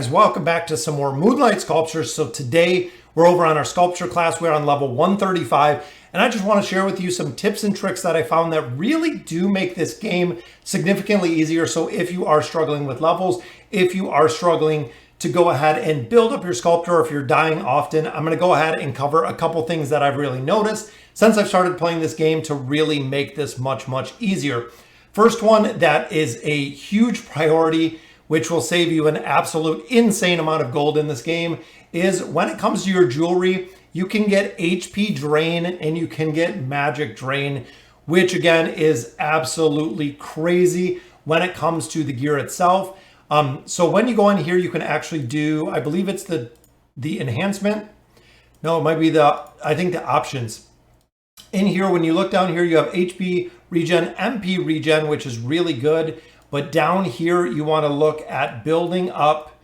guys, welcome back to some more Moonlight sculptures. So today we're over on our sculpture class. We're on level 135, and I just want to share with you some tips and tricks that I found that really do make this game significantly easier. So if you are struggling with levels, if you are struggling to go ahead and build up your sculptor, or if you're dying often, I'm going to go ahead and cover a couple things that I've really noticed since I've started playing this game to really make this much easier. First one that is a huge priority, which will save you an absolute insane amount of gold in this game, is when it comes to your jewelry, you can get HP drain and you can get magic drain, which again is absolutely crazy when it comes to the gear itself. So when you go in here, you can actually do, I believe it's the enhancement. No, it might be I think the options. In here, when you look down here, you have HP regen, MP regen, which is really good. But down here, you want to look at building up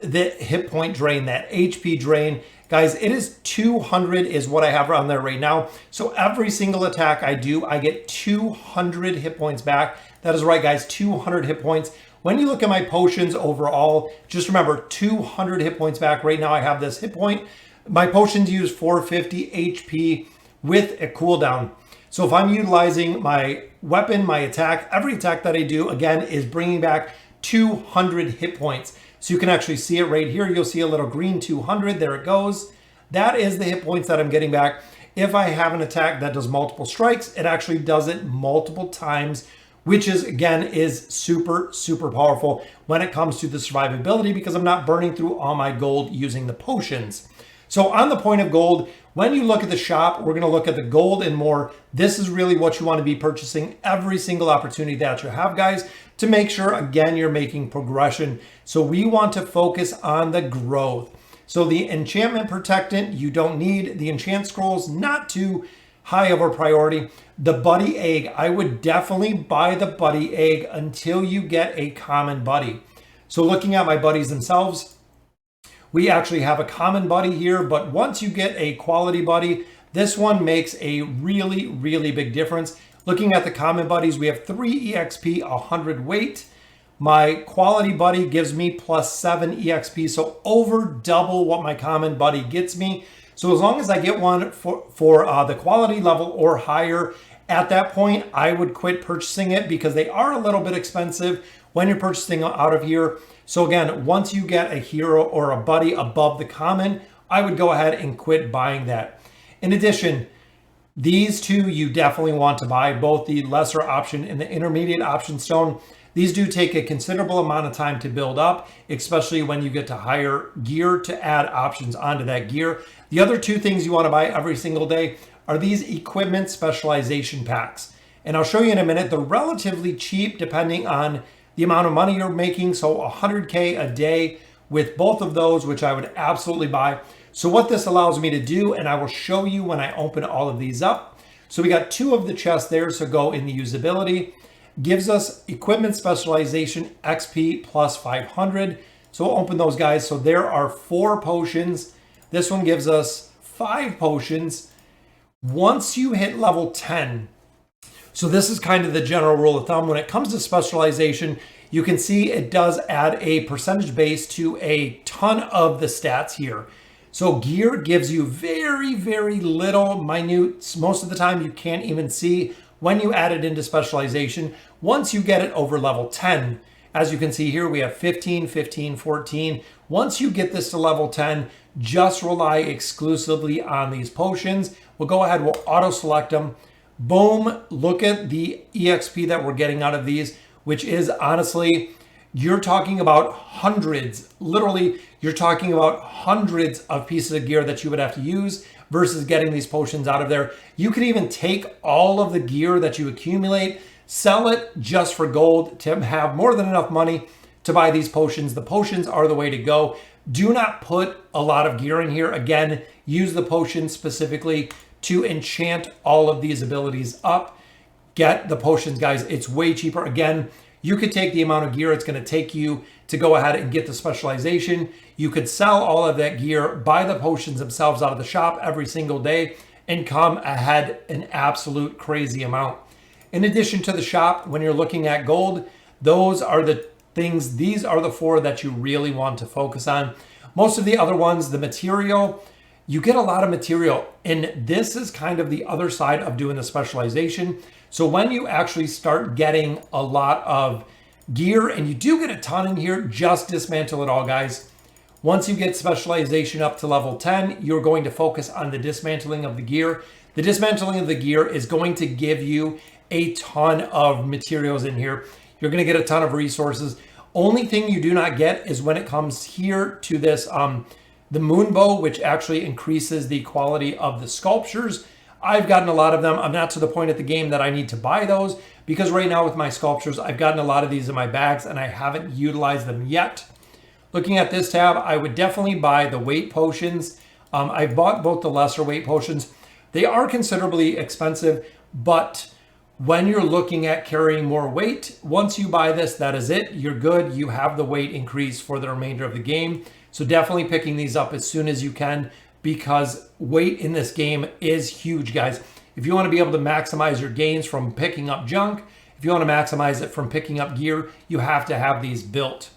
the hit point drain, that HP drain. Guys, it is 200 is what I have on there right now. So every single attack I do, I get 200 hit points back. That is right, guys, 200 hit points. When you look at my potions overall, just remember 200 hit points back. Right now I have this hit point. My potions use 450 HP with a cooldown. So if I'm utilizing my weapon, my attack, every attack that I do, again, is bringing back 200 hit points. So you can actually see it right here. You'll see a little green 200. There it goes. That is the hit points that I'm getting back. If I have an attack that does multiple strikes, it actually does it multiple times, which is, again, is super powerful when it comes to the survivability because I'm not burning through all my gold using the potions. So on the point of gold, when you look at the shop, we're going to look at the gold and more. This is really what you want to be purchasing every single opportunity that you have, guys, to make sure, again, you're making progression. So we want to focus on the growth. So the enchantment protectant, you don't need. The enchant scrolls, not too high of a priority. The buddy egg, I would definitely buy the buddy egg until you get a common buddy. So looking at my buddies themselves, we actually have a common buddy here, but once you get a quality buddy, this one makes a really big difference. Looking at the common buddies, we have 3 EXP, 100 weight. My quality buddy gives me +7 EXP, so over double what my common buddy gets me. So as long as I get one for the quality level or higher, at that point, I would quit purchasing it because they are a little bit expensive when you're purchasing out of here. So again, once you get a hero or a buddy above the common, I would go ahead and quit buying that. In addition, these two you definitely want to buy, both the lesser option and the intermediate option stone. These do take a considerable amount of time to build up, especially when you get to higher gear to add options onto that gear. The other two things you want to buy every single day are these equipment specialization packs. And I'll show you in a minute. They're relatively cheap depending on the amount of money you're making. So 100K a day with both of those, which I would absolutely buy. So what this allows me to do, and I will show you when I open all of these up. So we got 2 of the chests there, so go in the usability. Gives us equipment specialization XP plus 500. So we'll open those, guys. So there are 4 potions. This one gives us 5 potions. Once you hit level 10, so this is kind of the general rule of thumb. When it comes to specialization, you can see it does add a percentage base to a ton of the stats here. So gear gives you very little minute. Most of the time you can't even see when you add it into specialization. Once you get it over level 10, as you can see here, we have 15, 15, 14. Once you get this to level 10, just rely exclusively on these potions. We'll go ahead, we'll auto select them. Boom, look at the EXP that we're getting out of these, which is honestly, you're talking about hundreds, literally, you're talking about hundreds of pieces of gear that you would have to use versus getting these potions out of there. You can even take all of the gear that you accumulate, sell it just for gold to have more than enough money to buy these potions. The potions are the way to go. Do not put a lot of gear in here. Again, use the potions specifically to enchant all of these abilities up. Get the potions, guys. It's way cheaper. Again, you could take the amount of gear it's going to take you to go ahead and get the specialization. You could sell all of that gear, buy the potions themselves out of the shop every single day, and come ahead an absolute crazy amount. In addition to the shop, when you're looking at gold, those are the things, these are the 4 that you really want to focus on. Most of the other ones, the material, you get a lot of material, and this is kind of the other side of doing the specialization. So when you actually start getting a lot of gear, and you do get a ton in here, just dismantle it all, guys. Once you get specialization up to level 10, you're going to focus on the dismantling of the gear. The dismantling of the gear is going to give you a ton of materials in here. You're going to get a ton of resources. Only thing you do not get is when it comes here to this, the moon bow, which actually increases the quality of the sculptures. I've gotten a lot of them. I'm not to the point at the game that I need to buy those, because right now with my sculptures, I've gotten a lot of these in my bags and I haven't utilized them yet. Looking at this tab, I would definitely buy the weight potions. I've bought both the lesser weight potions. They are considerably expensive, but when you're looking at carrying more weight, once you buy this, that is it. You're good. You have the weight increase for the remainder of the game. So definitely picking these up as soon as you can, because weight in this game is huge, guys. If you want to be able to maximize your gains from picking up junk, if you want to maximize it from picking up gear, you have to have these built.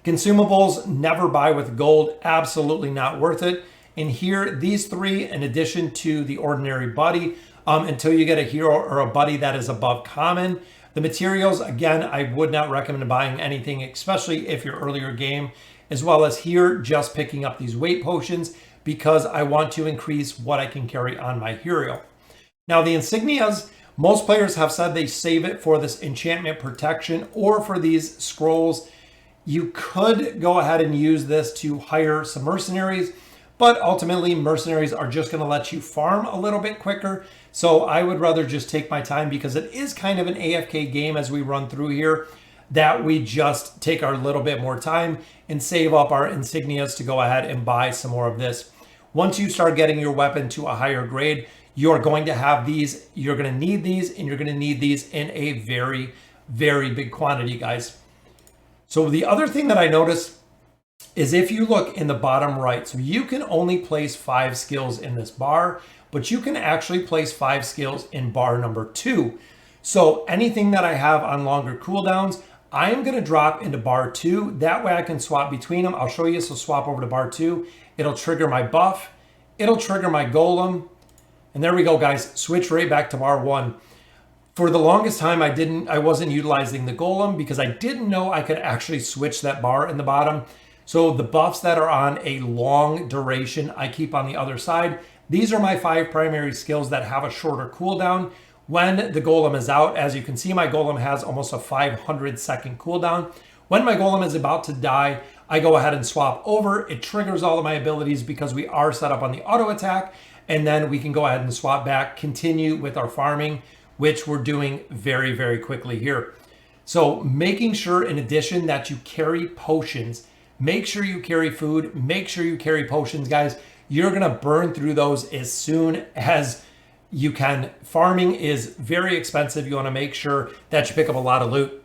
Consumables, never buy with gold. Absolutely not worth it. And here, these 3, in addition to the ordinary buddy, until you get a hero or a buddy that is above common. The materials, again, I would not recommend buying anything, especially if you're earlier game, as well as here, just picking up these weight potions, because I want to increase what I can carry on my hero. Now, the insignias, most players have said they save it for this enchantment protection or for these scrolls. You could go ahead and use this to hire some mercenaries, but ultimately mercenaries are just going to let you farm a little bit quicker. So I would rather just take my time, because it is kind of an AFK game as we run through here, that we just take our little bit more time and save up our insignias to go ahead and buy some more of this. Once you start getting your weapon to a higher grade, you're going to have these, you're going to need these, and you're going to need these in a very, very big quantity, guys. So the other thing that I noticed is if you look in the bottom right, so you can only place 5 skills in this bar, but you can actually place 5 skills in bar number 2. So anything that I have on longer cooldowns, I am going to drop into bar 2. That way I can swap between them. I'll show you. So swap over to bar 2. It'll trigger my buff. It'll trigger my golem. And there we go, guys. Switch right back to bar 1. For the longest time, I wasn't utilizing the golem because I didn't know I could actually switch that bar in the bottom. So the buffs that are on a long duration, I keep on the other side. These are my 5 primary skills that have a shorter cooldown. When the golem is out, as you can see, my golem has almost a 500-second cooldown. When my golem is about to die, I go ahead and swap over. It triggers all of my abilities because we are set up on the auto attack. And then we can go ahead and swap back, continue with our farming, which we're doing very, very quickly here. So making sure, in addition, that you carry potions, make sure you carry food, make sure you carry potions, guys. You're gonna burn through those as soon as you can. Farming is very expensive. You wanna make sure that you pick up a lot of loot.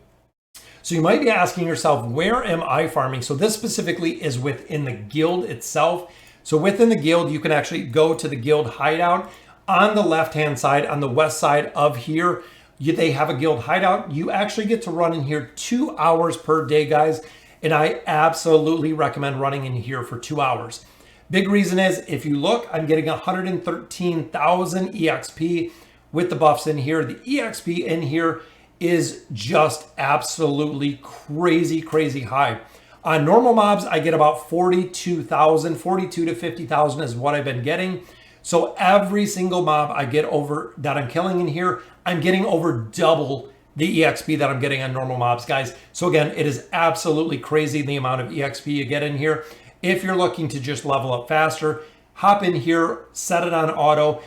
So you might be asking yourself, where am I farming? So this specifically is within the guild itself. So within the guild, you can actually go to the guild hideout. On the left-hand side, on the west side of here, they have a guild hideout. You actually get to run in here 2 hours per day, guys. And I absolutely recommend running in here for 2 hours. Big reason is, if you look, I'm getting 113,000 EXP with the buffs in here. The EXP in here is just absolutely crazy, crazy high. On normal mobs, I get about 42,000, 42 to 50,000 is what I've been getting. So every single mob I get over that I'm killing in here, I'm getting over double the EXP that I'm getting on normal mobs, guys. So again, it is absolutely crazy the amount of EXP you get in here. If you're looking to just level up faster, hop in here, set it on auto,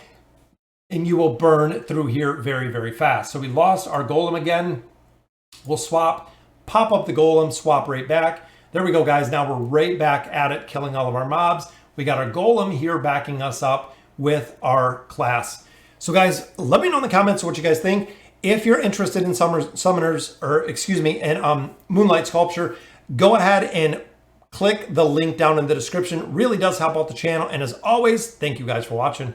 and you will burn through here very, very fast. So we lost our golem again. We'll swap, pop up the golem, swap right back. There we go, guys. Now we're right back at it, killing all of our mobs. We got our golem here backing us up with our class. So guys, let me know in the comments what you guys think. If you're interested in summoners, or excuse me, in Moonlight Sculpture, go ahead and click the link down in the description. It really does help out the channel. And as always, thank you guys for watching.